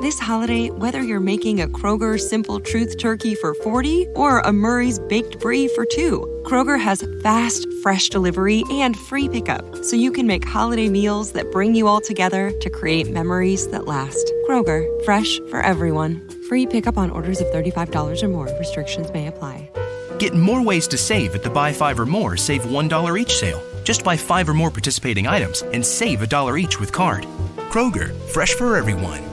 This holiday, whether you're making a Kroger Simple Truth turkey for 40 or a Murray's Baked Brie for 2, Kroger has fast, fresh delivery and free pickup, so you can make holiday meals that bring you all together to create memories that last. Kroger, fresh for everyone. Free pickup on orders of $35 or more. Restrictions may apply. Get more ways to save at the Buy 5 or More Save $1 each sale. Just buy 5 or more participating items and save $1 each with card. Kroger, fresh for everyone.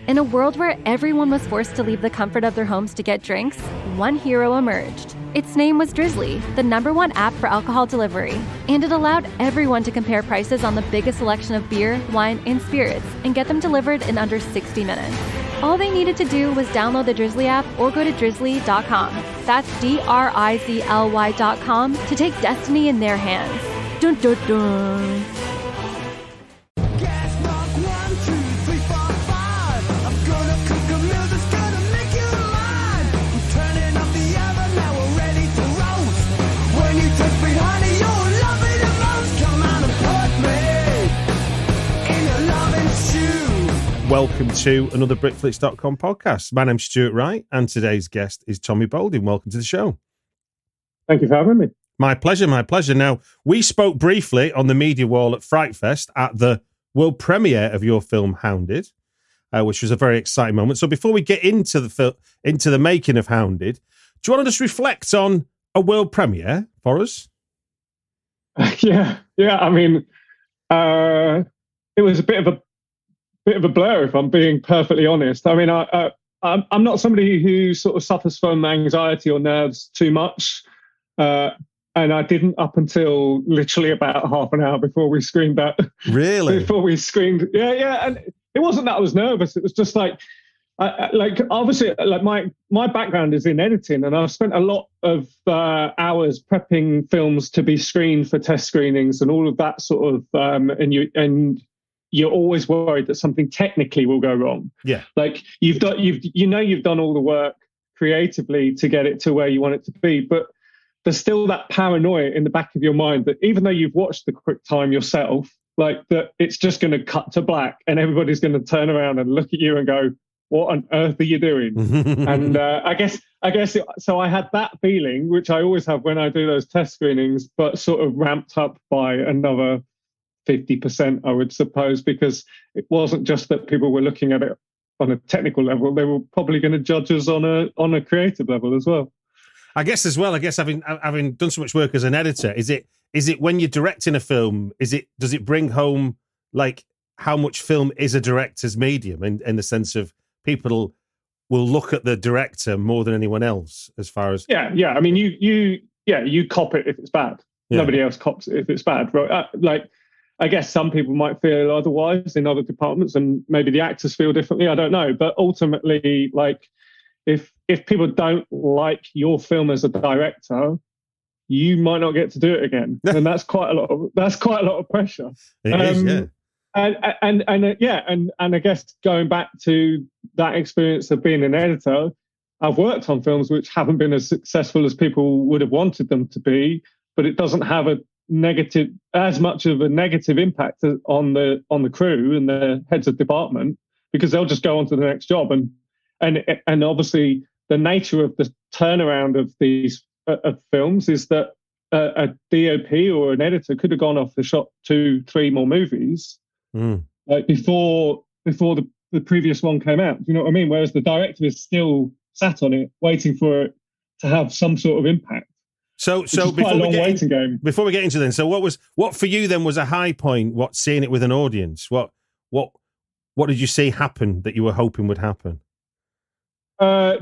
In a world where everyone was forced to leave the comfort of their homes to get drinks, one hero emerged. Its name was Drizzly, the #1 app for alcohol delivery. And it allowed everyone to compare prices on the biggest selection of beer, wine, and spirits and get them delivered in under 60 minutes. All they needed to do was download the Drizzly app or go to drizzly.com. That's DRIZLY.com to take destiny in their hands. Dun dun dun. Welcome to another Britflicks.com podcast. My name's Stuart Wright, and today's guest is Tommy Boulding. Welcome to the show. Thank you for having me. My pleasure, my pleasure. Now, we spoke briefly on the media wall at Fright Fest at the world premiere of your film Hounded, which was a very exciting moment. So before we get into the making of Hounded, do you want to just reflect on a world premiere for us? Yeah. I mean, it was a bit of a blur, if I'm being perfectly honest. I mean, I'm not somebody who sort of suffers from anxiety or nerves too much, and I didn't up until literally about half an hour before we screened that. Really? Before we screened, yeah. And it wasn't that I was nervous. It was just like obviously, like my background is in editing, and I've spent a lot of hours prepping films to be screened for test screenings and all of that sort of, and you're always worried that something technically will go wrong. Yeah. Like you've done all the work creatively to get it to where you want it to be, but there's still that paranoia in the back of your mind that even though you've watched the quick time yourself, like that it's just going to cut to black and everybody's going to turn around and look at you and go, what on earth are you doing? And I guess so I had that feeling, which I always have when I do those test screenings, but sort of ramped up by another 50%, I would suppose, because it wasn't just that people were looking at it on a technical level; they were probably going to judge us on a creative level as well. I guess having done so much work as an editor, is it when you're directing a film, does it bring home like how much film is a director's medium in the sense of people will look at the director more than anyone else as far as yeah. I mean, you cop it if it's bad. Yeah. Nobody else cops it if it's bad, right? I guess some people might feel otherwise in other departments, and maybe the actors feel differently. I don't know, but ultimately, like if people don't like your film as a director, you might not get to do it again, and that's quite a lot of pressure. It is, yeah. And I guess going back to that experience of being an editor, I've worked on films which haven't been as successful as people would have wanted them to be, but it doesn't have as much of a negative impact on the crew and the heads of department, because they'll just go on to the next job. And obviously the nature of the turnaround of these of films is that a DOP or an editor could have gone off and shot 2-3 more movies like before the previous one came out. Do you know what I mean? Whereas the director is still sat on it waiting for it to have some sort of impact. So before we get into then, so what for you then was a high point? What, seeing it with an audience? What did you see happen that you were hoping would happen?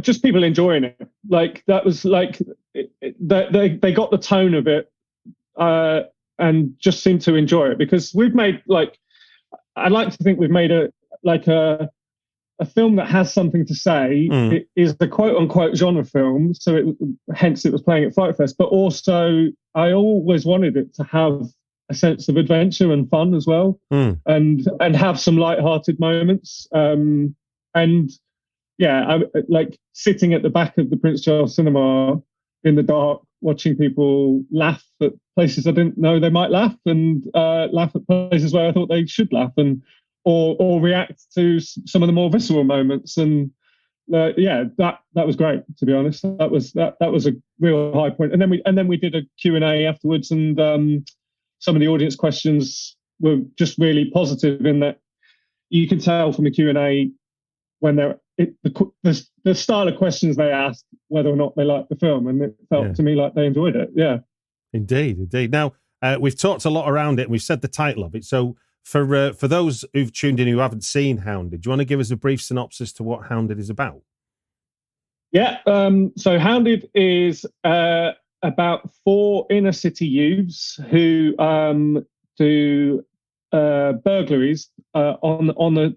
Just people enjoying it. Like that was like they got the tone of it and just seemed to enjoy it, because we've made I'd like to think we've made a film that has something to say. It is the quote-unquote genre film, so hence it was playing at Fright Fest. But also, I always wanted it to have a sense of adventure and fun as well, and have some light-hearted moments. And yeah, I like sitting at the back of the Prince Charles Cinema in the dark, watching people laugh at places I didn't know they might laugh, and laugh at places where I thought they should laugh, and or react to some of the more visceral moments. And that was great, to be honest. That was a real high point. And then we did a Q&A afterwards, and some of the audience questions were just really positive in that you can tell from the Q&A when the style of questions they asked whether or not they liked the film, and it felt to me like they enjoyed it. Yeah, indeed. Now we've talked a lot around it, and we've said the title of it. So for those who've tuned in who haven't seen Hounded, do you want to give us a brief synopsis to what Hounded is about? Yeah. So Hounded is about 4 inner city youths who do burglaries on the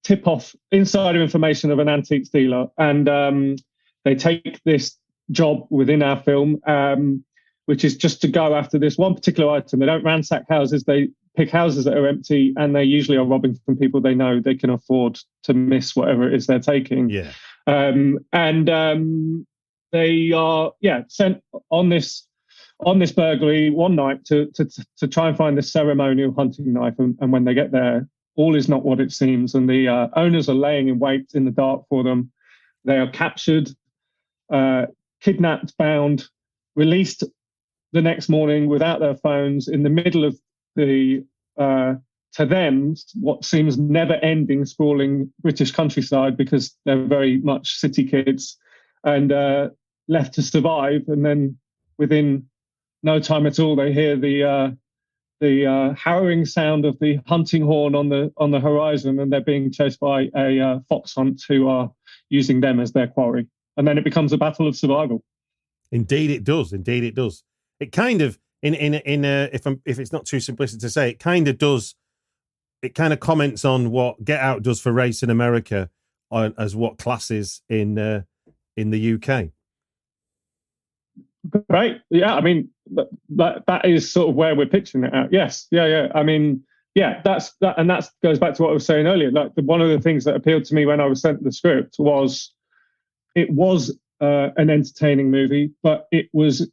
tip-off insider information of an antiques dealer, and they take this job within our film, which is just to go after this one particular item. They don't ransack houses; they pick houses that are empty, and they usually are robbing from people they know they can afford to miss whatever it is they're taking. Yeah, they are sent on this burglary one night to try and find this ceremonial hunting knife, and when they get there, all is not what it seems, and the owners are laying in wait in the dark for them. They are captured, kidnapped, bound, released the next morning without their phones in the middle of the, to them, what seems never-ending sprawling British countryside, because they're very much city kids, and left to survive. And then within no time at all, they hear the harrowing sound of the hunting horn on the horizon, and they're being chased by a fox hunt who are using them as their quarry. And then it becomes a battle of survival. Indeed, it does. It kind of, if it's not too simplistic to say, it kind of comments on what Get Out does for race in America, as what class is in the UK. Right. Yeah. I mean, that is sort of where we're pitching it at. Yes. Yeah. I mean, that's that, and that goes back to what I was saying earlier. Like one of the things that appealed to me when I was sent the script was it was an entertaining movie, but it was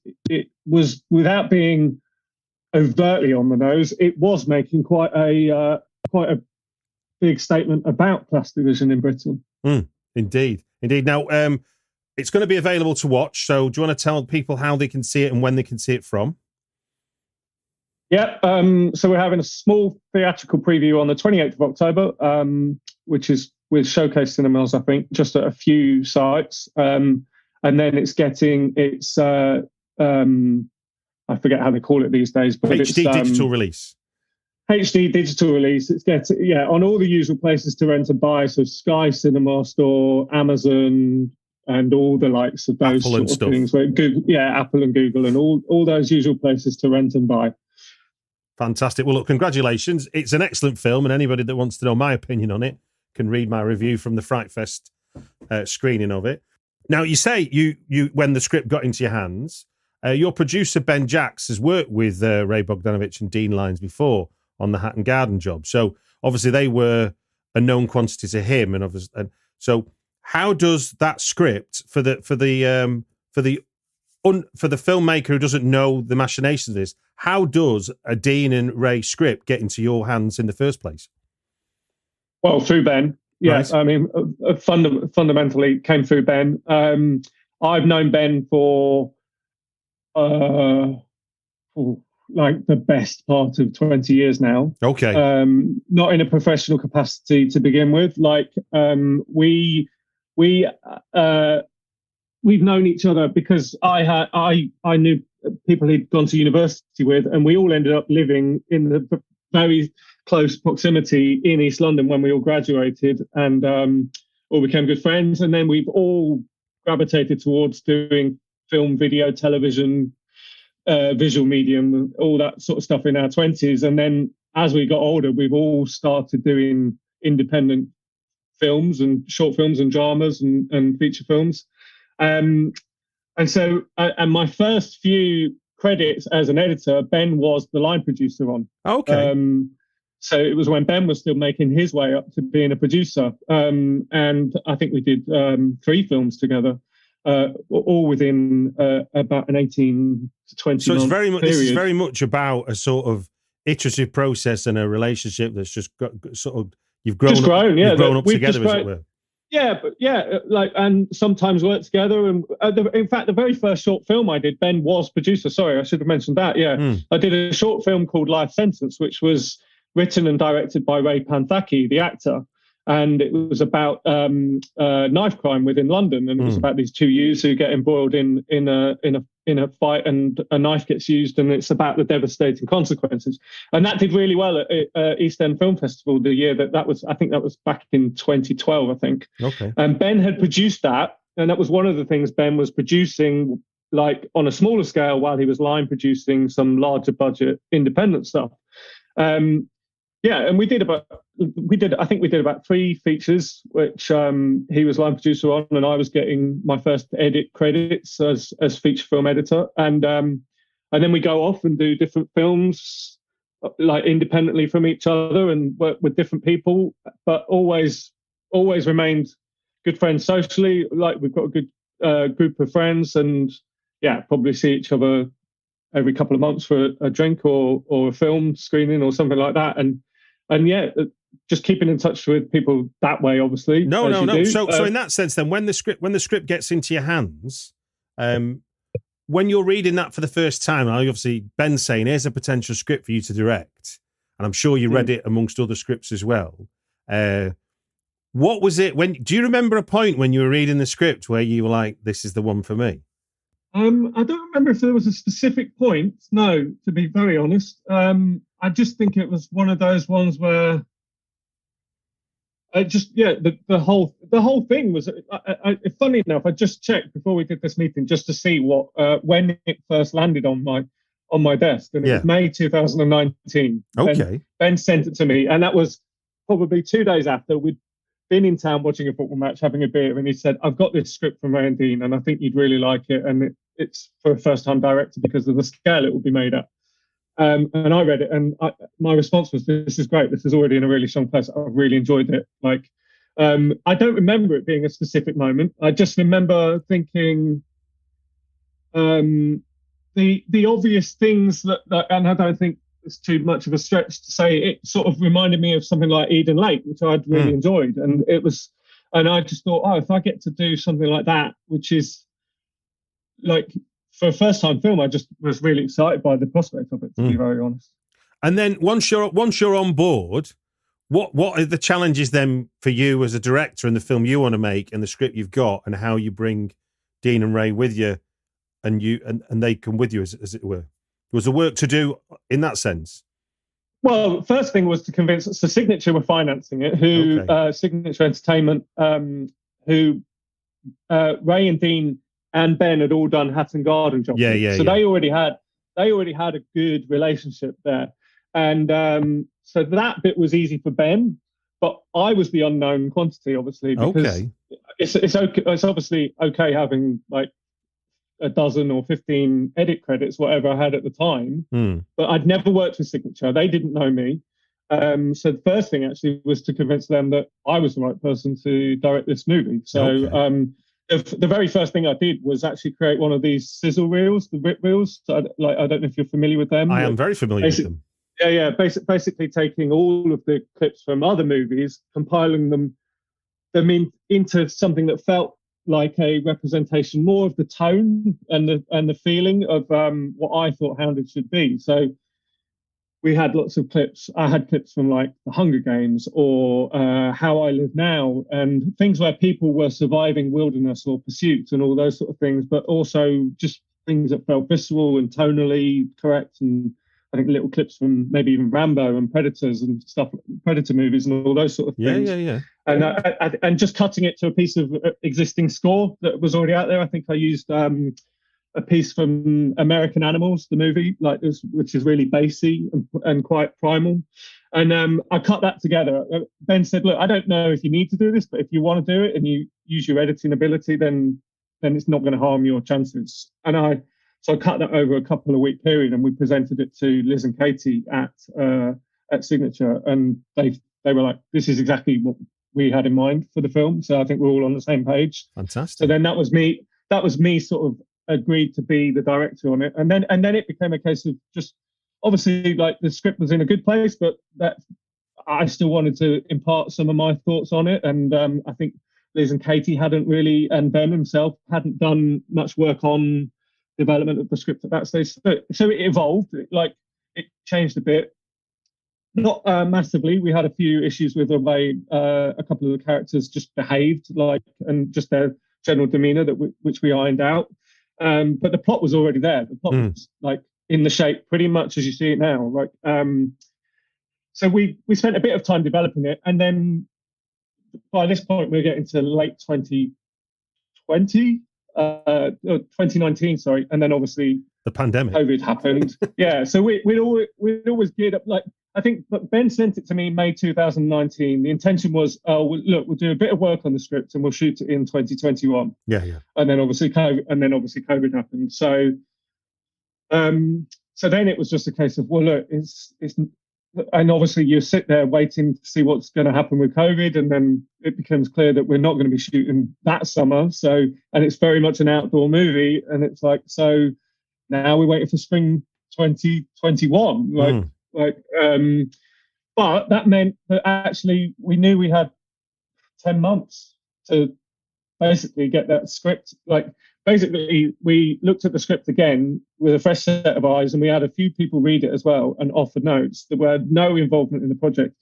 without being overtly on the nose. It was making quite a big statement about class division in Britain. Indeed. Now, it's going to be available to watch. So do you want to tell people how they can see it and when they can see it from? Yeah. So we're having a small theatrical preview on the 28th of October, which is with Showcase Cinemas, I think, just at a few sites. And then it's I forget how they call it these days, but HD digital release. HD digital release. It's on all the usual places to rent and buy. So Sky Cinema Store, Amazon, and all the likes of those Apple sort of things. Where Apple and Google and all those usual places to rent and buy. Fantastic. Well, look, congratulations. It's an excellent film, and anybody that wants to know my opinion on it can read my review from the Fright Fest screening of it. Now, you say you when the script got into your hands, your producer, Ben Jacks, has worked with Ray Bogdanovich and Dean Lyons before on the Hatton Garden job. So obviously they were a known quantity to him. And so how does that script for the filmmaker who doesn't know the machinations of this, how does a Dean and Ray script get into your hands in the first place? Well, through Ben. Yes, right. I mean, fundamentally came through Ben. I've known Ben for like the best part of 20 years now. Okay. Not in a professional capacity to begin with. Like we've known each other because I knew people he'd gone to university with, and we all ended up living in the very close proximity in East London when we all graduated, and all became good friends. And then we've all gravitated towards doing film, video, television, visual medium, all that sort of stuff in our 20s. And then as we got older, we've all started doing independent films and short films and dramas and feature films. And so my first few credits as an editor, Ben was the line producer on. Okay. So it was when Ben was still making his way up to being a producer. And I think we did 3 films together, all within about an 18 to 20 month period. This is very much about a sort of iterative process and a relationship that's just got, sort of you've grown up together, as it were. Yeah, but and sometimes work together. And in fact, the very first short film I did, Ben was producer. Sorry, I should have mentioned that. Yeah, I did a short film called Life Sentence, which was written and directed by Ray Panthaki, the actor. And it was about knife crime within London, and it was about these two youths who get embroiled in a fight, and a knife gets used, and it's about the devastating consequences. And that did really well at East End Film Festival the year that was. I think that was back in 2012. I think. Okay. And Ben had produced that, and that was one of the things Ben was producing, like on a smaller scale, while he was line producing some larger budget independent stuff. And we did about 3 features, which he was line producer on, and I was getting my first edit credits as feature film editor. And then we go off and do different films, like independently from each other, and work with different people, but always remained good friends socially. Like, we've got a good group of friends, and probably see each other every couple of months for a drink or a film screening or something like that. And just keeping in touch with people that way, obviously. No. So in that sense, then, when the script gets into your hands, when you're reading that for the first time, obviously Ben's saying, here's a potential script for you to direct, and I'm sure you read it amongst other scripts as well. What was it? Do you remember a point when you were reading the script where you were like, this is the one for me? I don't remember if there was a specific point. No, to be very honest. I just think it was one of those ones where the whole thing was. Funny enough, I just checked before we did this meeting just to see what when it first landed on my desk, and it was May 2019. Okay. Ben sent it to me, and that was probably 2 days after we'd been in town watching a football match, having a beer, and he said, "I've got this script from Ray and Dean, and I think you'd really like it, and it's for a first-time director because of the scale it will be made at." And I read it, and my response was, "This is great. This is already in a really strong place. I've really enjoyed it." Like, I don't remember it being a specific moment. I just remember thinking the obvious things that, and I don't think it's too much of a stretch to say it sort of reminded me of something like Eden Lake, which I'd really enjoyed, and I just thought, if I get to do something like that, which is like, for a first-time film, I just was really excited by the prospect of it, to be very honest. And then once you're on board, what are the challenges then for you as a director in the film you want to make and the script you've got, and how you bring Dean and Ray with you, and they come with you, as it were? Was there work to do in that sense? Well, first thing was to convince. So Signature were financing it. Signature Entertainment, who Ray and Dean and Ben had all done Hatton Garden jobs. So they already had a good relationship there, and so that bit was easy for Ben. But I was the unknown quantity, obviously, because it's okay. It's obviously okay having like a dozen or 15 edit credits, whatever I had at the time. But I'd never worked with Signature. They didn't know me. So the first thing actually was to convince them that I was the right person to direct this movie. So the very first thing I did was actually create one of these sizzle reels, the rip reels. So I don't know if you're familiar with them. I am very familiar with them. Yeah. Basically taking all of the clips from other movies, compiling them into something that felt like a representation more of the tone and the feeling of what I thought Hounded should be. So we had lots of clips. I had clips from like The Hunger Games or How I Live Now, and things where people were surviving wilderness or pursuit and all those sort of things, but also just things that felt visceral and tonally correct. And I think little clips from maybe even Rambo and Predators and stuff, Predator movies and all those sort of things. Yeah. And just cutting it to a piece of existing score that was already out there. I think I used a piece from American Animals, the movie, which is really bassy and quite primal. And I cut that together. Ben said, "Look, I don't know if you need to do this, but if you want to do it and you use your editing ability, then it's not going to harm your chances." So I cut that over a couple of week period, and we presented it to Liz and Katie at Signature, and they were like, "This is exactly what we had in mind for the film." So I think we're all on the same page. Fantastic. So then that was me sort of agreed to be the director on it, and then it became a case of just obviously, like, the script was in a good place, but that I still wanted to impart some of my thoughts on it. And I think Liz and Katie hadn't really, and Ben himself hadn't done much work on development of the script at that stage. So it evolved, it changed a bit. Not massively. We had a few issues with the way a couple of the characters just behaved, and just their general demeanour which we ironed out. But the plot was already there. The plot was in the shape pretty much as you see it now. So we spent a bit of time developing it, and then by this point we're getting to late 2019, sorry, and then obviously the pandemic, COVID happened. Yeah, so we'd always geared up. I think, but Ben sent it to me in May 2019. The intention was, we'll do a bit of work on the script and we'll shoot it in 2021. Yeah. And then obviously COVID happened. So, so then it was just a case of, well, look, it's, and obviously you sit there waiting to see what's going to happen with COVID, and then it becomes clear that we're not going to be shooting that summer. So, and it's very much an outdoor movie, and it's like, so now we're waiting for spring 2021. But that meant that actually we knew we had 10 months to basically get that script. Basically, we looked at the script again with a fresh set of eyes, and we had a few people read it as well and offer notes that were no involvement in the project.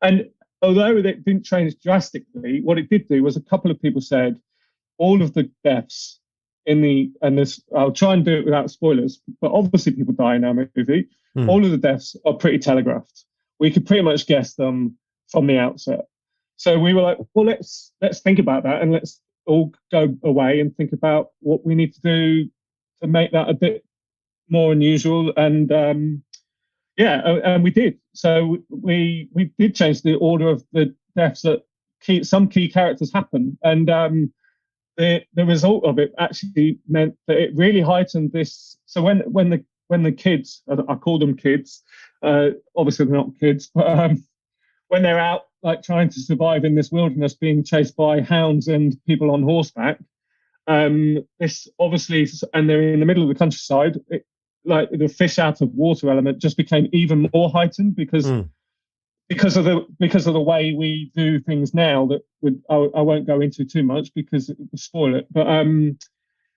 And although it didn't change drastically, what it did do was a couple of people said all of the deaths I'll try and do it without spoilers, but obviously people die in our movie. All of the deaths are pretty telegraphed. We could pretty much guess them from the outset. So we were like, well, let's think about that, and let's all go away and think about what we need to do to make that a bit more unusual. And and we did. So we did change the order of the deaths that some key characters happen, and the result of it actually meant that it really heightened this. So when the kids, I call them kids, obviously they're not kids, but when they're out trying to survive in this wilderness, being chased by hounds and people on horseback, this obviously, and they're in the middle of the countryside, the fish out of water element just became even more heightened because of the way we do things now. I won't go into too much because it will spoil it, but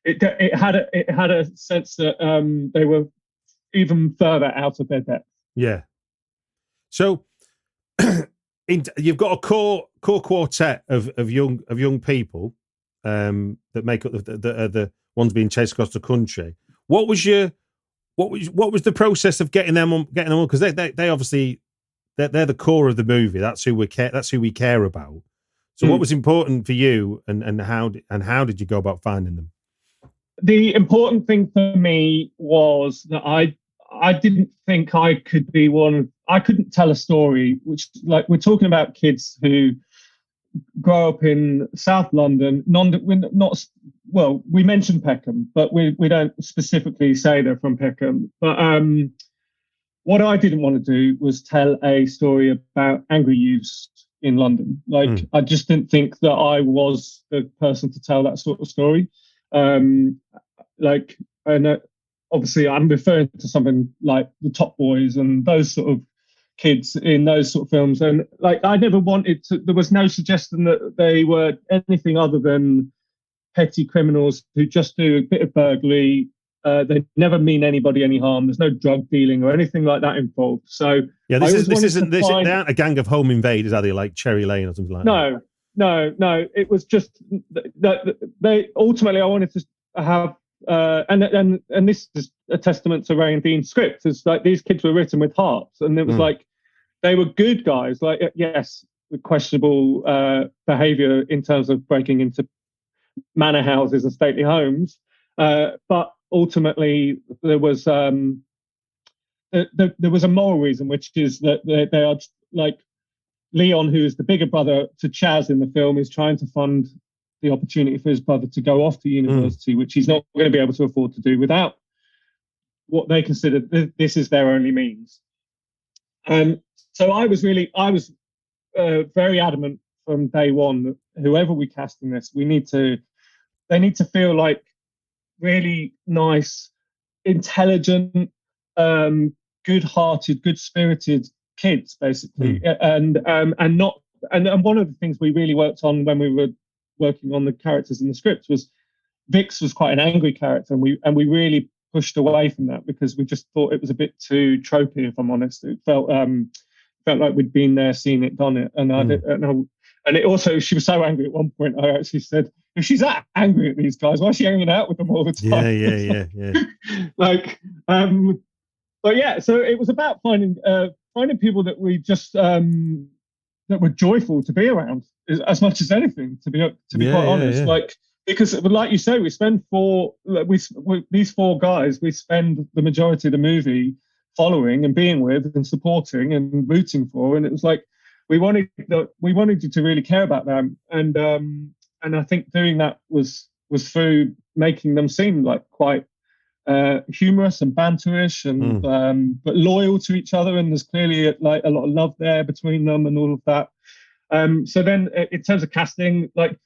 it had a sense that they were even further out of their depth. Yeah. So you've got a core quartet of young people that make up the ones being chased across the country. What was the process of getting them on? Because they obviously they're the core of the movie. That's who we care about. So what was important for you, and how did you go about finding them? The important thing for me was that I didn't think I could be one. I couldn't tell a story, which, we're talking about kids who grow up in South London. We mentioned Peckham, but we don't specifically say they're from Peckham. But what I didn't want to do was tell a story about angry youths in London. I just didn't think that I was the person to tell that sort of story. Obviously I'm referring to something like the Top Boys and those sort of kids in those sort of films. And I never wanted to, there was no suggestion that they were anything other than petty criminals who just do a bit of burglary. They never mean anybody any harm. There's no drug dealing or anything like that involved. So yeah, they aren't a gang of home invaders, are they, like Cherry Lane or something like that? No. It was just they ultimately I wanted to have and this is a testament to Ray and Dean's script. It's these kids were written with heart, and it was they were good guys. Yes, questionable behaviour in terms of breaking into manor houses and stately homes, but ultimately there was a moral reason, which is that they are Leon, who is the bigger brother to Chaz in the film, is trying to fund the opportunity for his brother to go off to university, which he's not going to be able to afford to do without what they consider this is their only means. So I was very adamant from day one that whoever we cast in this, they need to feel like really nice, intelligent, good-hearted, good-spirited kids, basically, and one of the things we really worked on when we were working on the characters in the script was Vix was quite an angry character, and we really pushed away from that because we just thought it was a bit too tropey, if I'm honest. It felt like we'd been there, seen it, done it, and it also, she was so angry at one point. I actually said, if she's that angry at these guys, why is she hanging out with them all the time? Yeah. But yeah, so it was about finding people that we just that were joyful to be around as much as anything. To be quite honest, because like you say, we spend these four guys. We spend the majority of the movie following and being with and supporting and rooting for, and it was like we wanted you to really care about them, and I think doing that was through making them seem like quite humorous and banterish and but loyal to each other, and there's clearly like a lot of love there between them and all of that. So then in terms of casting, like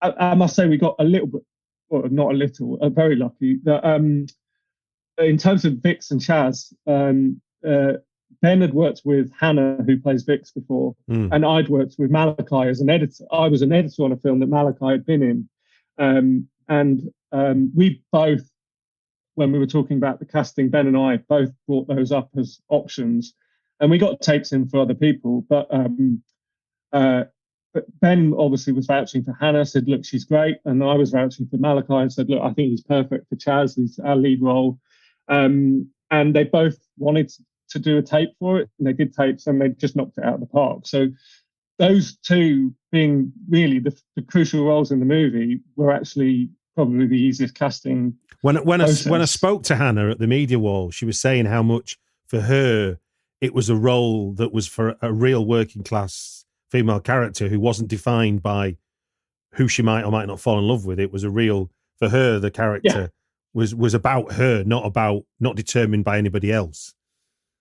I must say we got a little bit, well, not a little, very lucky that in terms of Vix and Chaz, Ben had worked with Hannah, who plays Vix, before, and I'd worked with Malachi as an editor. I was an editor on a film that Malachi had been in, and we both, when we were talking about the casting, Ben and I both brought those up as options, and we got tapes in for other people. But Ben obviously was vouching for Hannah, said, look, she's great. And I was vouching for Malachi and said, look, I think he's perfect for Chaz. He's our lead role. And they both wanted to do a tape for it, and they did tapes, and they just knocked it out of the park. So those two being really the crucial roles in the movie were actually probably the easiest casting. When I spoke to Hannah at the media wall, she was saying how much for her it was a role that was for a real working class female character who wasn't defined by who she might or might not fall in love with. It was a real, for her, the character was about her, not determined by anybody else.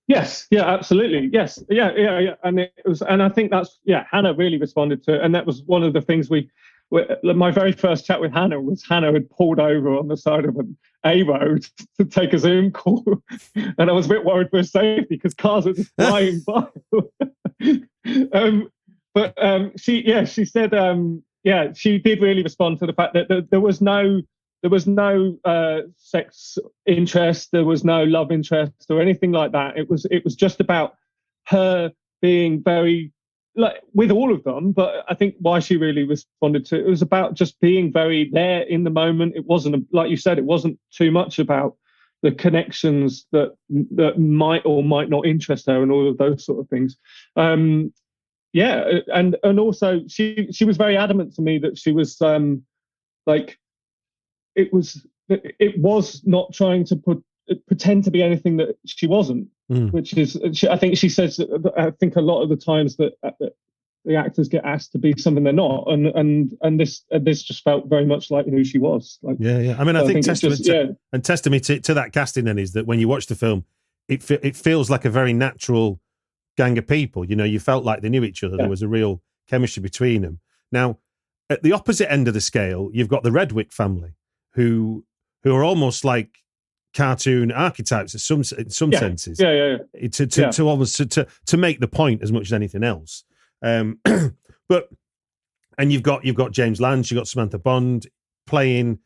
Yes, yeah, absolutely. Yes, yeah. And I think that's, Hannah really responded to it. And that was one of the things my very first chat with Hannah was Hannah had pulled over on the side of an A road to take a Zoom call. And I was a bit worried for her safety because cars were just flying by. She said, she did really respond to the fact that there was no sex interest, there was no love interest or anything like that. It was just about her being very, like, with all of them. But I think why she really responded to it was about just being very there in the moment. It wasn't, like you said, it wasn't too much about the connections that might or might not interest her and all of those sort of things. And also she was very adamant to me that she was it was not trying to pretend to be anything that she wasn't, which is, I think she says, I think a lot of the times that the actors get asked to be something they're not, and this just felt very much like who she was. Like, yeah. I mean, I think testament to that casting then is that when you watch the film, it feels like a very natural gang of people. You know, you felt like they knew each other. There was a real chemistry between them. Now, at the opposite end of the scale, you've got the Redwick family, who are almost like cartoon archetypes in some senses. To almost to make the point as much as anything else. But you've got James Lance, you've got Samantha Bond playing,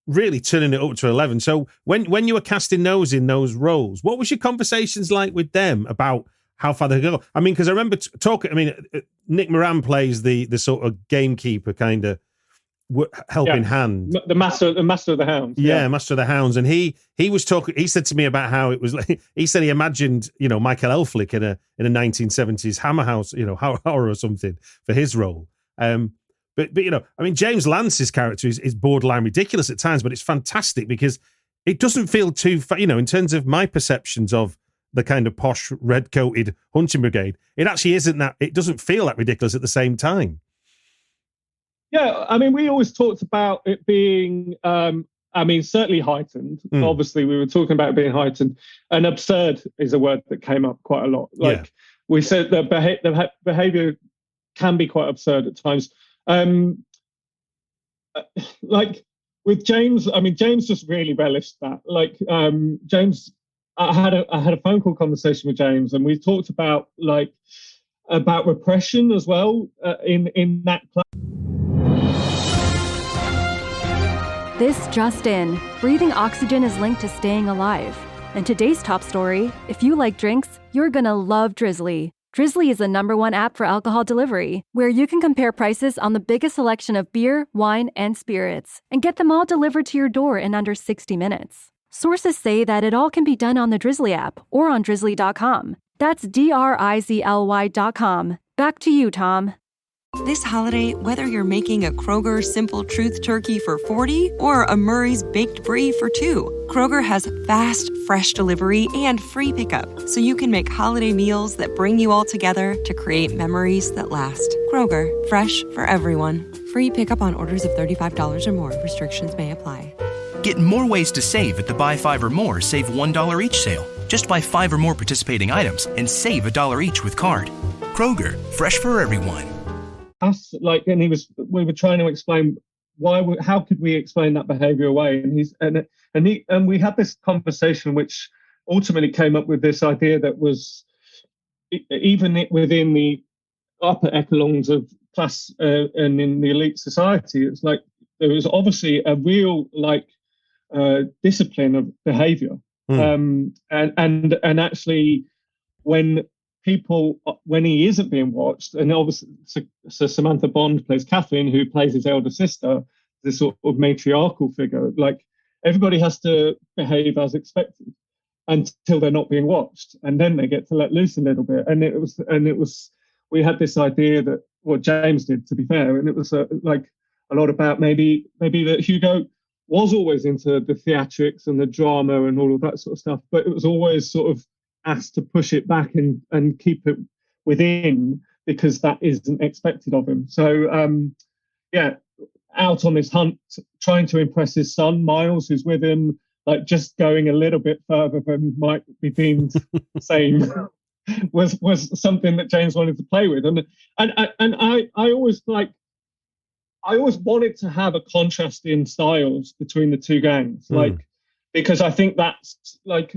really turning it up to 11. So when you were casting those in those roles, what was your conversations like with them about how far they go? I mean, because I remember talking. I mean, Nick Moran plays the sort of gamekeeper kind of helping hand, the master of the hounds. Master of the hounds. And he was talking. He said to me about how it was like. He said he imagined, Michael Elflick in a 1970s Hammer House, horror or something for his role. But I mean, James Lance's character is borderline ridiculous at times, but it's fantastic because it doesn't feel too, in terms of my perceptions of the kind of posh red-coated hunting brigade, it actually isn't that. It doesn't feel that ridiculous at the same time. Yeah, I mean, we always talked about it being, certainly heightened. Obviously, we were talking about it being heightened. And absurd is a word that came up quite a lot. We said that the behavior can be quite absurd at times. Like with James, James just really relished that. Like James I had a phone call conversation with James, and we talked about repression as well in that class. This just in, breathing oxygen is linked to staying alive. And today's top story, if you like drinks, you're gonna love Drizzly. Drizzly is the #1 app for alcohol delivery, where you can compare prices on the biggest selection of beer, wine, and spirits, and get them all delivered to your door in under 60 minutes. Sources say that it all can be done on the Drizzly app or on drizzly.com. That's DRIZLY.com. Back to you, Tom. This holiday, whether you're making a Kroger Simple Truth Turkey for 40 or a Murray's Baked Brie for 2, Kroger has fast, fresh delivery and free pickup, so you can make holiday meals that bring you all together to create memories that last. Kroger, fresh for everyone. Free pickup on orders of $35 or more. Restrictions may apply. Get more ways to save at the Buy 5 or More Save $1 each sale. Just buy 5 or more participating items and save $1 each with card. Kroger, fresh for everyone. We were trying to explain how could we explain that behavior away, and we had this conversation which ultimately came up with this idea that was even within the upper echelons of class and in the elite society, it's like there was obviously a real discipline of behavior, and actually when he isn't being watched, and obviously so Samantha Bond plays Catherine, who plays his elder sister, this sort of matriarchal figure. Like, everybody has to behave as expected until they're not being watched, and then they get to let loose a little bit. And it was we had this idea that what James did, to be fair, and it was a lot about maybe that Hugo was always into the theatrics and the drama and all of that sort of stuff, but it was always sort of asked to push it back and keep it within, because that isn't expected of him. So out on this hunt, trying to impress his son Miles, who's with him, like just going a little bit further than might be deemed sane, was something that James wanted to play with. And I always wanted to have a contrast in styles between the two gangs, because I think that's like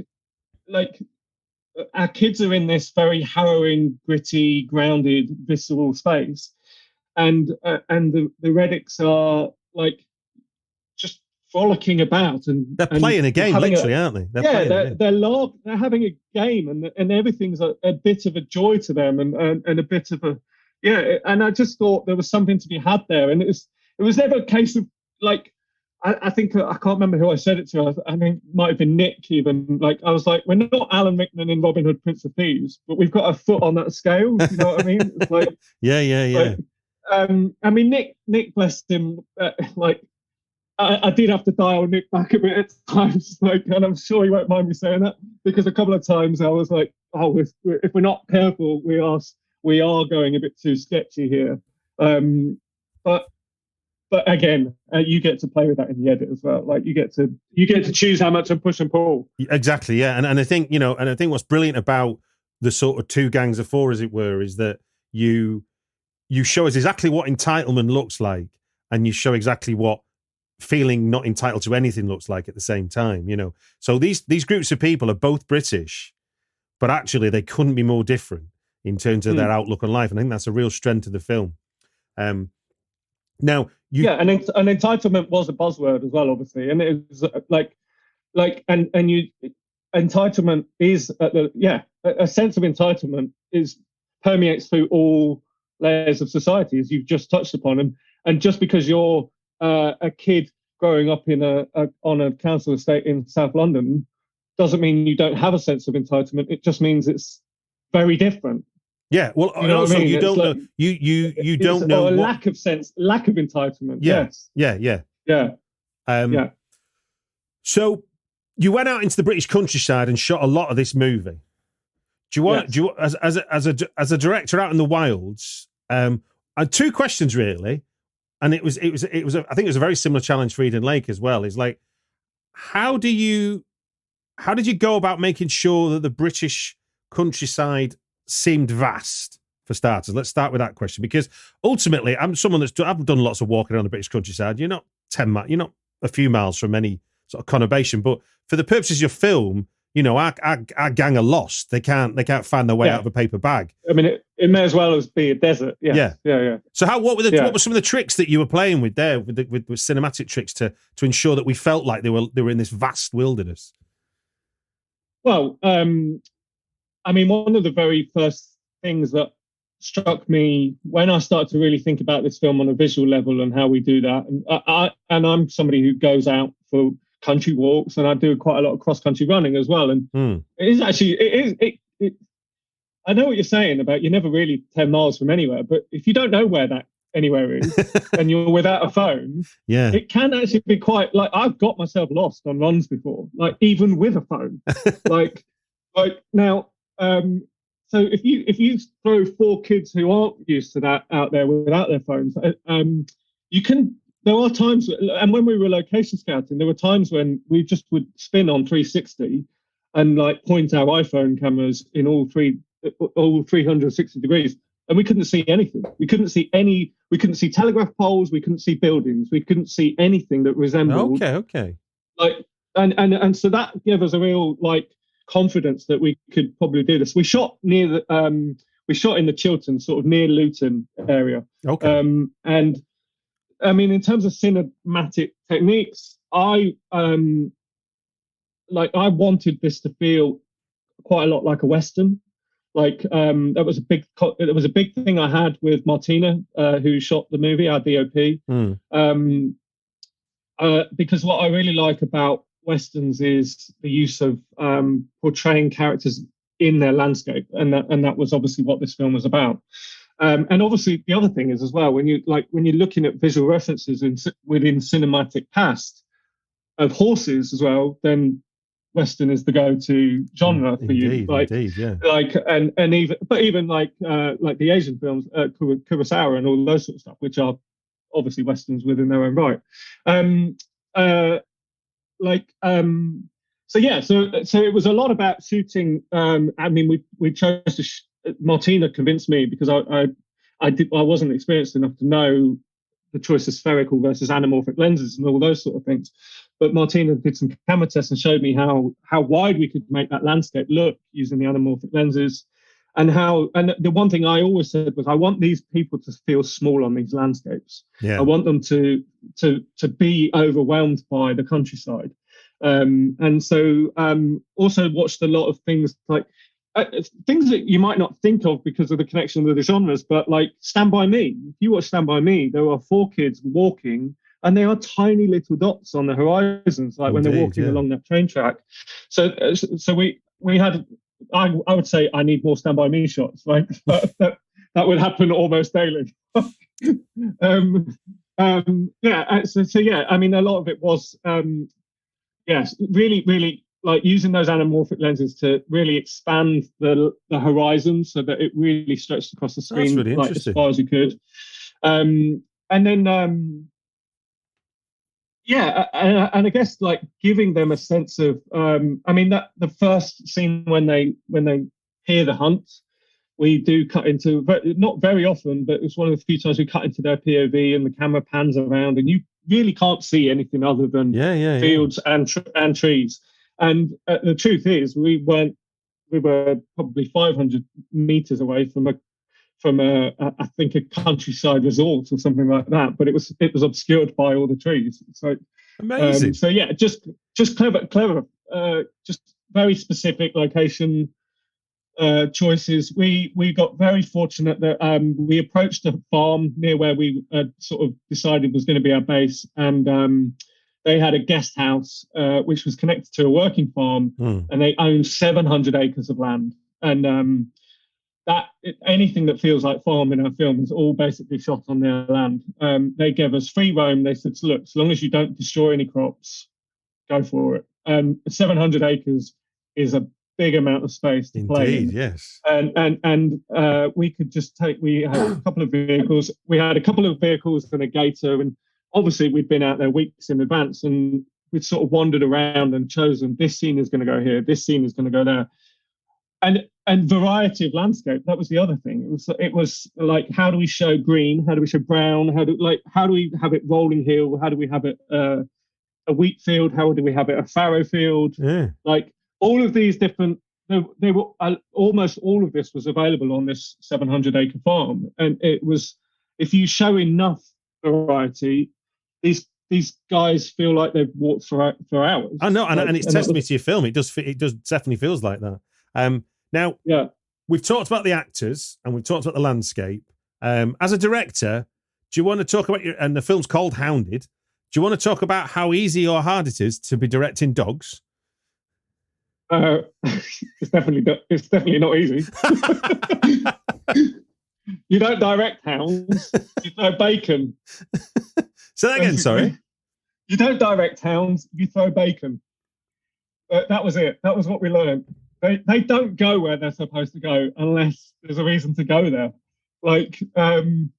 our kids are in this very harrowing, gritty, grounded, visceral space, and the Reddicks are like just frolicking about, and they're playing a game, literally, aren't they? They're having a game, and everything's a bit of a joy to them, and a bit of a And I just thought there was something to be had there, and it was never a case of like. I think I can't remember who I said it to. I think it might have been Nick even. Like, I was like, we're not Alan Rickman in Robin Hood, Prince of Thieves, but we've got a foot on that scale. You know what I mean? It's like, yeah. I mean, Nick, bless him. I did have to dial Nick back a bit at times, and I'm sure he won't mind me saying that, because a couple of times I was like, oh, if we're not careful, we are going a bit too sketchy here. But again, you get to play with that in the edit as well. Like, you get to choose how much and push and pull. Exactly, yeah. And I think what's brilliant about the sort of two gangs of four, as it were, is that you show us exactly what entitlement looks like, and you show exactly what feeling not entitled to anything looks like at the same time. So these groups of people are both British, but actually they couldn't be more different in terms of their outlook on life. And I think that's a real strength of the film. Now, and entitlement was a buzzword as well, obviously, and it was entitlement is a sense of entitlement permeates through all layers of society, as you've just touched upon, and just because you're a kid growing up on a council estate in South London doesn't mean you don't have a sense of entitlement. It just means it's very different. Yeah, well, you know also you don't know you don't know lack of entitlement. Yeah, yes. Yeah. So you went out into the British countryside and shot a lot of this movie. Do you want as a director out in the wilds? I had two questions really, and it was I think it was a very similar challenge for Eden Lake as well. Is like, how did you go about making sure that the British countryside seemed vast, for starters? Let's start with that question, because ultimately I'm someone I've done lots of walking around the British countryside. You're not you're not a few miles from any sort of conurbation, but for the purposes of your film, our gang are lost. They can't find their way out of a paper bag. I mean, it may as well as be a desert. Yeah. So what were some of the tricks that you were playing with there, with cinematic tricks to ensure that we felt like they were in this vast wilderness? Well, I mean, one of the very first things that struck me when I started to really think about this film on a visual level and how we do that, and I'm somebody who goes out for country walks, and I do quite a lot of cross-country running as well. And it is actually, I know what you're saying about you're never really 10 miles from anywhere, but if you don't know where that anywhere is and you're without a phone, it can actually be quite, like, I've got myself lost on runs before, like even with a phone. like now, so if you throw 4 kids who aren't used to that out there without their phones, you can. There are times, and when we were location scouting, there were times when we just would spin on 360 and like point our iPhone cameras in all 360 degrees, and we couldn't see anything. We couldn't see telegraph poles. We couldn't see buildings. We couldn't see anything that resembled. Okay. Like, and so that gave us a real like confidence that we could probably do this. We shot near we shot in the Chiltern, sort of near Luton area. Okay. And I mean, in terms of cinematic techniques, I wanted this to feel quite a lot like a Western. Like that was a big thing I had with Martina, who shot the movie, our DOP. Because what I really like about Westerns is the use of portraying characters in their landscape, and that was obviously what this film was about. And obviously, the other thing is as well, when you're looking at visual references within cinematic past of horses as well, then Western is the go-to genre for you. Like, indeed, yeah. Like and even like the Asian films, Kurosawa and all those sort of stuff, which are obviously Westerns within their own right. So it was a lot about shooting. I mean, we chose to. Martina convinced me because I wasn't experienced enough to know the choice of spherical versus anamorphic lenses and all those sort of things. But Martina did some camera tests and showed me how wide we could make that landscape look using the anamorphic lenses, and the one thing I always said was I want these people to feel small on these landscapes. I want them to be overwhelmed by the countryside. And so also watched a lot of things like things that you might not think of because of the connection with the genres, but like Stand By Me. If you watch Stand By Me, there are 4 kids walking, and they are tiny little dots on the horizons, like when they're walking along that train track. So we had. I would say I need more Stand By Me shots. Like that would happen almost daily. I mean, a lot of it was really like using those anamorphic lenses to really expand the horizon so that it really stretched across the screen really like as far as you could. And then I guess like giving them a sense of I mean that the first scene when they hear the hunt, we do cut into, not very often, but it's one of the few times we cut into their POV and the camera pans around and you really can't see anything other than fields and trees. And the truth is, we were probably 500 meters away from a I think a countryside resort or something like that. But it was obscured by all the trees. So amazing. Just clever. Just very specific location choices. We got very fortunate that we approached a farm near where we sort of decided was going to be our base, and they had a guest house which was connected to a working farm, and they owned 700 acres of land. And anything that feels like farm in our film is all basically shot on their land. They gave us free roam. They said, look, as long as you don't destroy any crops, go for it. 700 acres is a big amount of space to play in. Yes. And we could just we had a couple of vehicles. We had a couple of vehicles and a gator, and obviously we'd been out there weeks in advance, and we'd sort of wandered around and chosen this scene is going to go here, this scene is going to go there. And variety of landscape. That was the other thing. It was like, how do we show green? How do we show brown? How do we have it rolling hill? How do we have it a wheat field? How do we have it a farrow field? Yeah. Like all of these different, they were almost all of this was available on this 700-acre farm, and it was, if you show enough variety, these guys feel like they've walked for hours. I know, and it's testimony to your film. It does definitely feels like that. Now, yeah, we've talked about the actors and we've talked about the landscape. As a director, do you want to talk about and the film's called Hounded. Do you want to talk about how easy or hard it is to be directing dogs? It's definitely not easy. You don't direct hounds, you throw bacon. Say that again, sorry. You don't direct hounds, you throw bacon. That was it. That was what we learned. They don't go where they're supposed to go unless there's a reason to go there. Like you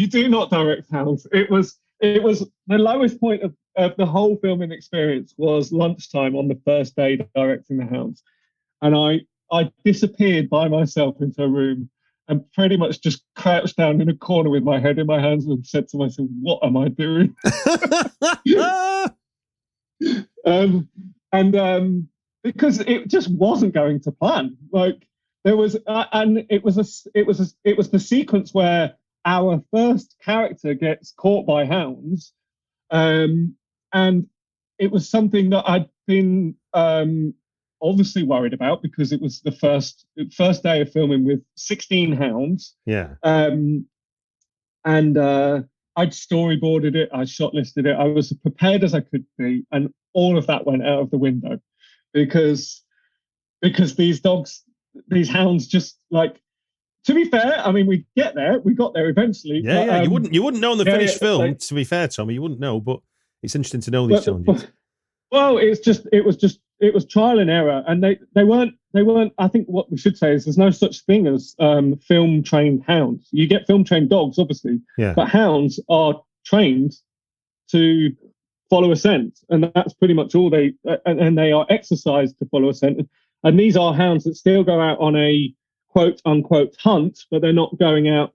do not direct hounds. It was the lowest point of the whole filming experience was lunchtime on the first day directing the hounds, and I disappeared by myself into a room and pretty much just crouched down in a corner with my head in my hands and said to myself, "What am I doing?" Because it just wasn't going to plan. Like there was, and it was the sequence where our first character gets caught by hounds, and it was something that I'd been obviously worried about because it was the first day of filming with 16 hounds. Yeah. And I'd storyboarded it, I shortlisted it, I was as prepared as I could be, and all of that went out of the window because these hounds just like, to be fair, I mean, we got there eventually. Yeah, but, you wouldn't know in the finished film, to be fair, Tommy, you wouldn't know, but it's interesting to know these challenges. Well, it was trial and error, and they weren't. I think what we should say is there's no such thing as film trained hounds. You get film trained dogs, obviously, but hounds are trained to follow a scent, and that's pretty much all they. And they are exercised to follow a scent. And these are hounds that still go out on a quote unquote hunt, but they're not going out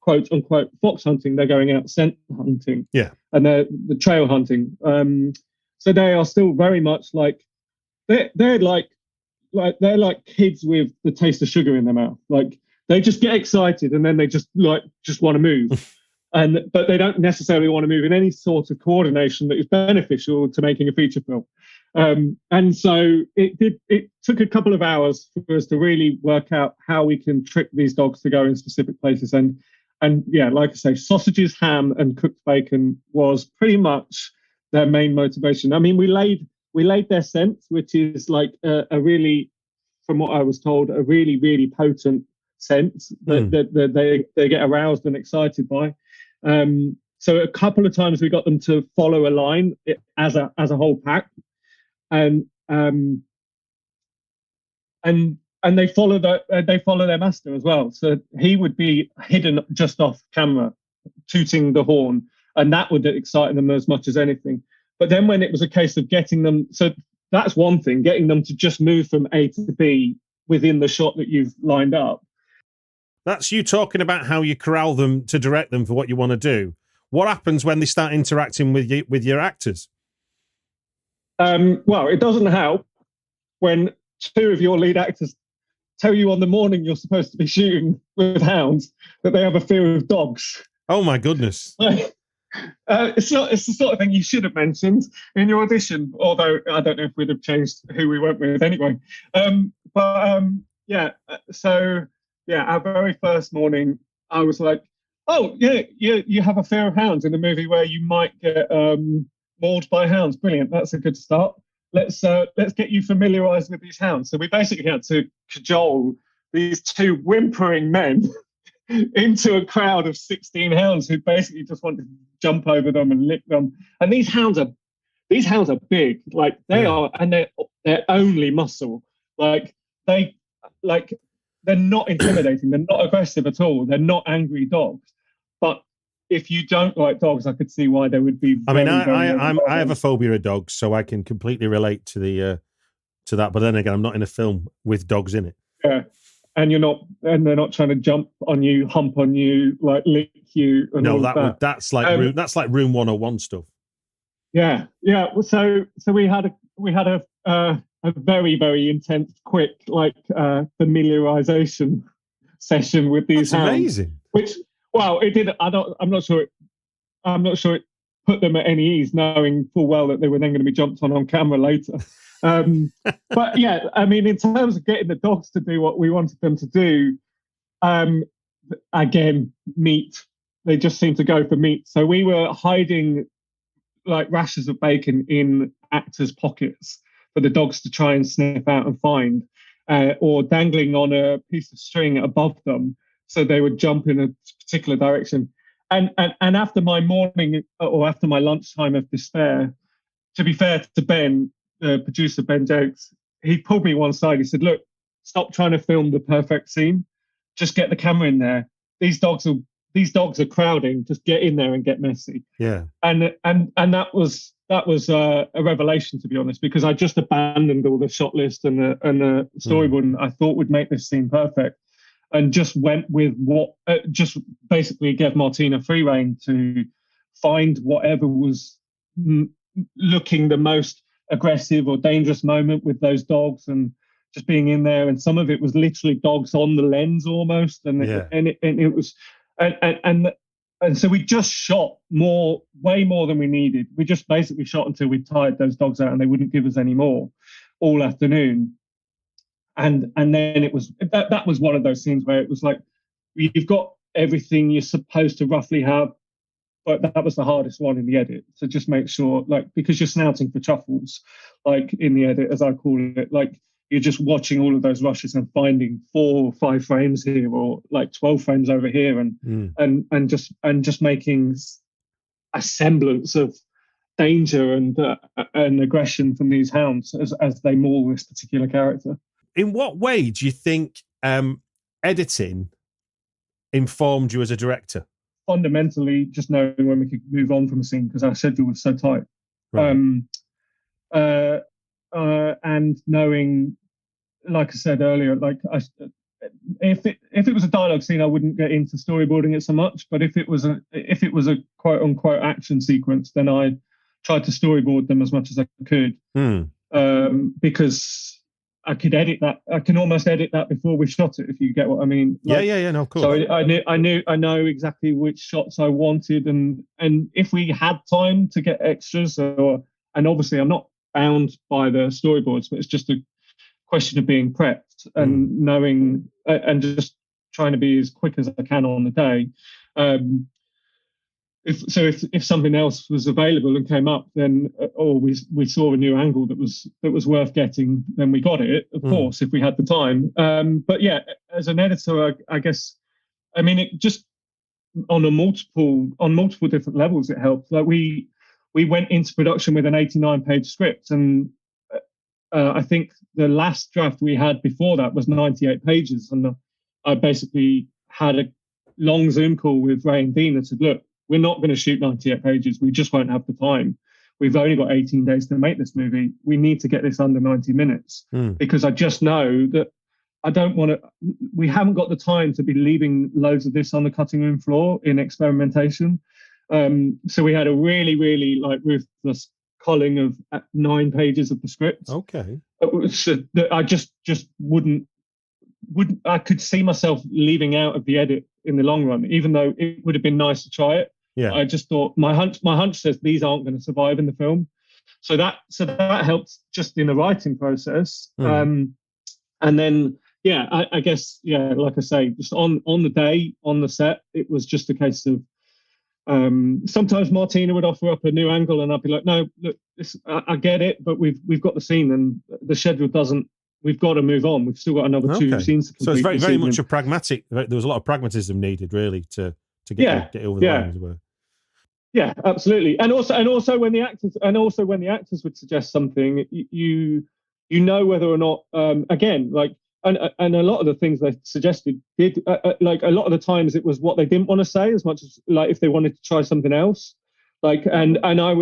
quote unquote fox hunting. They're going out scent hunting. Yeah, and they're the trail hunting. So they are still very much like they're like kids with the taste of sugar in their mouth. Like they just get excited and then they just want to move, but they don't necessarily want to move in any sort of coordination that is beneficial to making a feature film. And so it took a couple of hours for us to really work out how we can trick these dogs to go in specific places. And yeah, like I say, sausages, ham, and cooked bacon was pretty much their main motivation. I mean, we laid their scent, which is like a really, from what I was told, a really, really potent scent that they get aroused and excited by. So a couple of times we got them to follow a line as a whole pack, and they follow their master as well. So he would be hidden just off camera, tooting the horn, and that would excite them as much as anything. But then when it was a case of getting them, so that's one thing, getting them to just move from A to B within the shot that you've lined up. That's you talking about how you corral them to direct them for what you want to do. What happens when they start interacting with your actors? Well, it doesn't help when two of your lead actors tell you on the morning you're supposed to be shooting with hounds that they have a fear of dogs. Oh my goodness. It's the sort of thing you should have mentioned in your audition, although I don't know if we'd have changed who we went with anyway. So our very first morning, I was like, oh, yeah, you have a fear of hounds in a movie where you might get mauled by hounds. Brilliant. That's a good start. Let's get you familiarized with these hounds. So we basically had to cajole these two whimpering men into a crowd of 16 hounds who basically just wanted to jump over them and lick them. And these hounds are big, like they are, and they're only muscle. Like they're not intimidating. They're not aggressive at all. They're not angry dogs. But if you don't like dogs, I could see why they would be. I have a phobia of dogs, so I can completely relate to that. But then again, I'm not in a film with dogs in it. Yeah. And they're not trying to jump on you, hump on you, like lick you. And no, that's like room 101 stuff. Yeah. So we had a very, very intense, quick, familiarization session with these That's hounds. amazing. Which, well, it did. I'm not sure it put them at any ease, knowing full well that they were then going to be jumped on camera later. But yeah, I mean, in terms of getting the dogs to do what we wanted them to do, again, meat. They just seemed to go for meat. So we were hiding like rashers of bacon in actors' pockets for the dogs to try and sniff out and find, or dangling on a piece of string above them so they would jump in a particular direction. And after my morning or after my lunchtime of despair, to be fair to Ben, the producer, Ben Jokes, he pulled me one side. He said, "Look, stop trying to film the perfect scene. Just get the camera in there. These dogs are crowding. Just get in there and get messy." Yeah. And that was a revelation, to be honest, because I just abandoned all the shot list and the storyboard I thought would make this scene perfect, and just went with what just basically gave Martina free rein to find whatever was looking the most aggressive or dangerous moment with those dogs, and just being in there. And some of it was literally dogs on the lens almost, and it was and so we just shot way more than we needed. We just basically shot until we tired those dogs out and they wouldn't give us any more all afternoon. And then it was that was one of those scenes where it was like, you've got everything you're supposed to roughly have, but that was the hardest one in the edit. So just make sure, like, because you're snouting for truffles, like in the edit, as I call it, like you're just watching all of those rushes and finding 4 or 5 frames here, or like 12 frames over here, and just making a semblance of danger and aggression from these hounds as they maul this particular character. In what way do you think editing informed you as a director? Fundamentally, just knowing when we could move on from a scene because our schedule was so tight. Right. And knowing, like I said earlier, like if it was a dialogue scene, I wouldn't get into storyboarding it so much. But if it was a quote unquote action sequence, then I tried to storyboard them as much as I could, because I could edit that. I can almost edit that before we shot it, if you get what I mean. Like, yeah, no, of course. So I know exactly which shots I wanted, and if we had time to get extras, and obviously I'm not bound by the storyboards, but it's just a question of being prepped and knowing and just trying to be as quick as I can on the day. If something else was available and came up, then or we saw a new angle that was worth getting, then we got it, of course, if we had the time. But yeah, as an editor, I guess, I mean, it just on multiple different levels, it helped. Like we went into production with an 89-page script, and I think the last draft we had before that was 98 pages, and I basically had a long Zoom call with Ray and Dean and said, "Look, we're not going to shoot 98 pages. We just won't have the time. We've only got 18 days to make this movie. We need to get this under 90 minutes because I just know that I don't want to, we haven't got the time to be leaving loads of this on the cutting room floor in experimentation." So we had a really, really like ruthless culling of 9 pages of the script. Okay. So that I just wouldn't, I could see myself leaving out of the edit in the long run, even though it would have been nice to try it. Yeah. I just thought my hunch says these aren't going to survive in the film. So that helped just in the writing process. And then, yeah, I guess, yeah, like I say, just on the day, on the set, it was just a case of sometimes Martina would offer up a new angle and I'd be like, no, look, I get it, but we've got the scene and the schedule doesn't, we've got to move on. We've still got another 2 scenes to complete. So it's very, very much a pragmatic, there was a lot of pragmatism needed really to get over the line, as it were. Yeah, absolutely. And also when the actors would suggest something, you know whether or not, again, like, and a lot of the things they suggested did, like a lot of the times it was what they didn't want to say as much as like if they wanted to try something else. Like, and I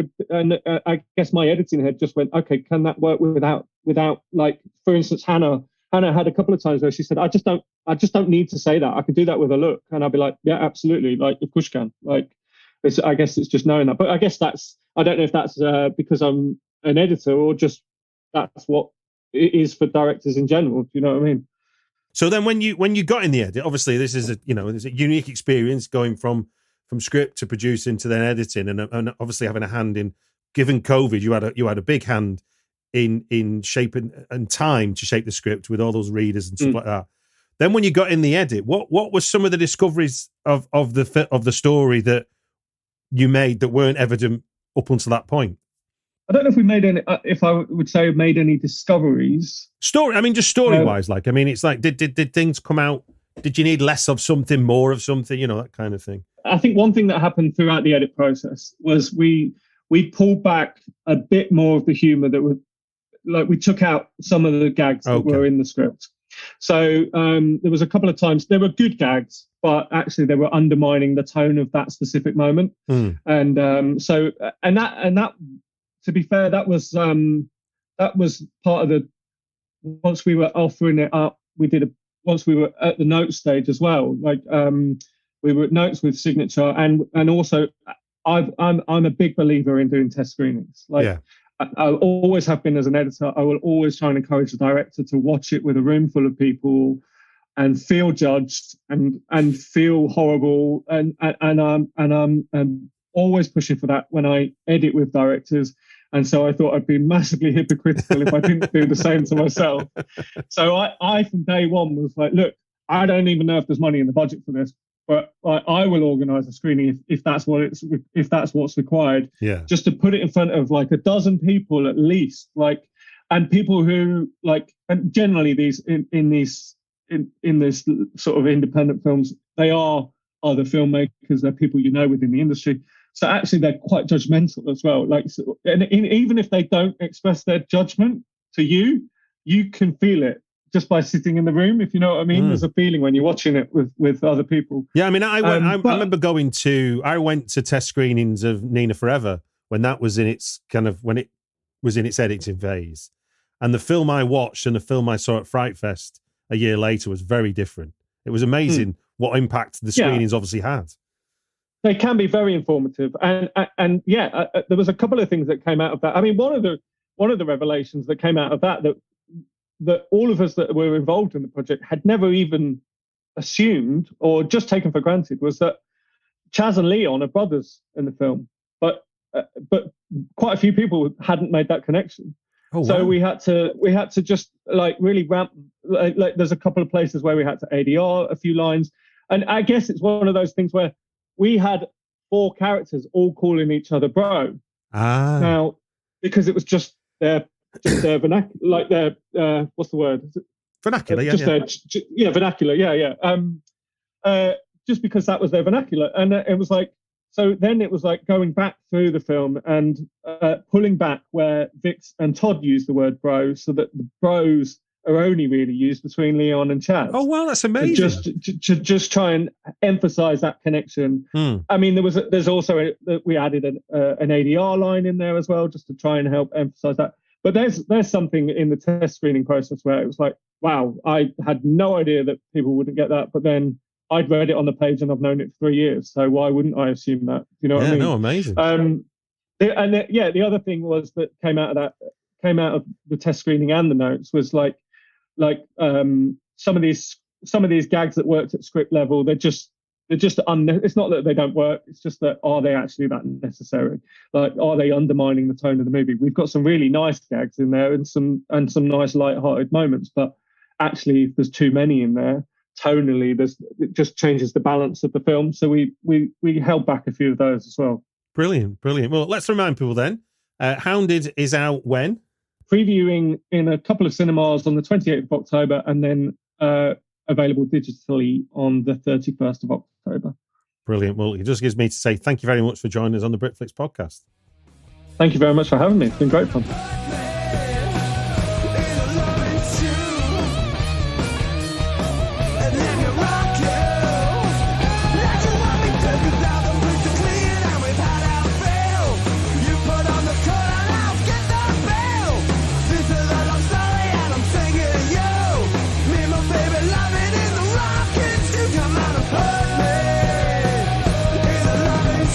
guess my editing head just went, okay, can that work without like, for instance, Hannah had a couple of times where she said, I just don't need to say that. I could do that with a look. And I'd be like, yeah, absolutely. Like, of course you can. Like, I guess it's just knowing that. But I guess I don't know if that's because I'm an editor or just that's what it is for directors in general. Do you know what I mean? So then when you got in the edit, obviously this is there's a unique experience going from script to producing to then editing, and obviously having a hand in, given COVID, you had a big hand in shaping and time to shape the script with all those readers and stuff like that. Then when you got in the edit, what was some of the discoveries of the story that you made that weren't evident up until that point? I don't know if we made any. If I would say made any discoveries. Just story wise. It's like did things come out? Did you need less of something, more of something? That kind of thing. I think one thing that happened throughout the edit process was we pulled back a bit more of the humour that was like we took out some of the gags that were in the script. So there was a couple of times there were good gags, but actually they were undermining the tone of that specific moment. And that to be fair, that was part of the. Once we were offering it up, once we were at the notes stage as well. Like we were at notes with signature, and also I'm a big believer in doing test screenings. I always have been as an editor. I will always try and encourage the director to watch it with a room full of people and feel judged and feel horrible. And I'm always pushing for that when I edit with directors. And so I thought I'd be massively hypocritical if I didn't do the same to myself. So I from day one was like, look, I don't even know if there's money in the budget for this, but I will organise a screening if that's what's required. Yeah. Just to put it in front of like a dozen people at least, and people who and generally these in this sort of independent films, they are the filmmakers, they're people within the industry. So actually, they're quite judgmental as well. Even if they don't express their judgment to you, you can feel it just by sitting in the room. If you know what I mean, there's a feeling when you're watching it with other people. Yeah, I remember I went to test screenings of Nina Forever when that was in its when it was in its editing phase, and the film I watched and the film I saw at Fright Fest a year later was very different. It was amazing what impact the screenings obviously had. They can be very informative, and there was a couple of things that came out of that. I mean, one of the revelations that came out of that all of us that were involved in the project had never even assumed or just taken for granted was that Chaz and Leon are brothers in the film, but quite a few people hadn't made that connection. Oh, wow. So we had to just really ramp. There's a couple of places where we had to ADR a few lines, and I guess it's one of those things where we had 4 characters all calling each other bro. Now, because it was just their vernacular, their what's the word? Vernacular, vernacular, just because that was their vernacular, and it was like. So then it was like going back through the film and pulling back where Vix and Todd used the word bro, so that the bros are only really used between Leon and Chaz. Oh wow, that's amazing! To just try and emphasise that connection. I mean, there's also we added an ADR line in there as well, just to try and help emphasise that. But there's something in the test screening process where it was like, wow, I had no idea that people wouldn't get that, but then I'd read it on the page and I've known it for 3 years, so why wouldn't I assume that? You know what I mean? No, amazing. The other thing was that came out of the test screening and the notes was like some of these gags that worked at script level, they're just it's not that they don't work, it's just that are they actually that necessary? Like, are they undermining the tone of the movie? We've got some really nice gags in there and some nice light-hearted moments, but actually if there's too many in there, tonally it just changes the balance of the film. So we held back a few of those as well. Brilliant. Well, let's remind people then, Hounded is out when? Previewing in a couple of cinemas on the 28th of October and then available digitally on the 31st of October. Brilliant. Well, it just gives me to say thank you very much for joining us on the Britflicks podcast. Thank you very much for having me. It's been great fun. Come on and hurt me. It's a loving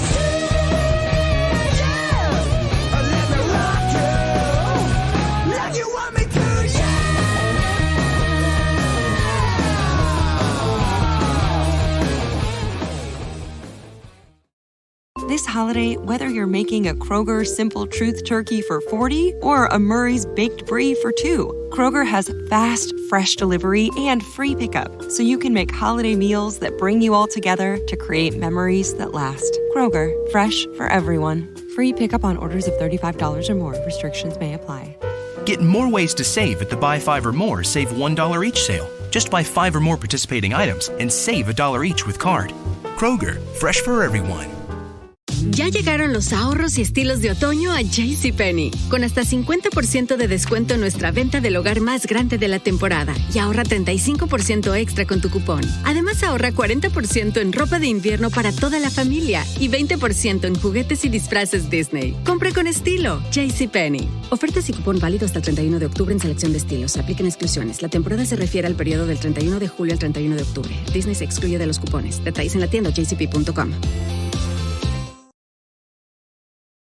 This holiday, whether you're making a Kroger Simple Truth Turkey for 40 or a Murray's Baked Brie for 2, Kroger has fast, fresh delivery and free pickup, so you can make holiday meals that bring you all together to create memories that last. Kroger, fresh for everyone. Free pickup on orders of $35 or more. Restrictions may apply. Get more ways to save at the Buy 5 or More Save $1 each sale. Just buy 5 or more participating items and save $1 each with card. Kroger, fresh for everyone. Ya llegaron los ahorros y estilos de otoño a JCPenney, con hasta 50% de descuento en nuestra venta del hogar más grande de la temporada y ahorra 35% extra con tu cupón. Además, ahorra 40% en ropa de invierno para toda la familia y 20% en juguetes y disfraces Disney. Compre con estilo, JCPenney. Ofertas y cupón válido hasta el 31 de octubre en selección de estilos. Apliquen exclusiones. La temporada se refiere al periodo del 31 de julio al 31 de octubre. Disney se excluye de los cupones. Detalles en la tienda jcp.com.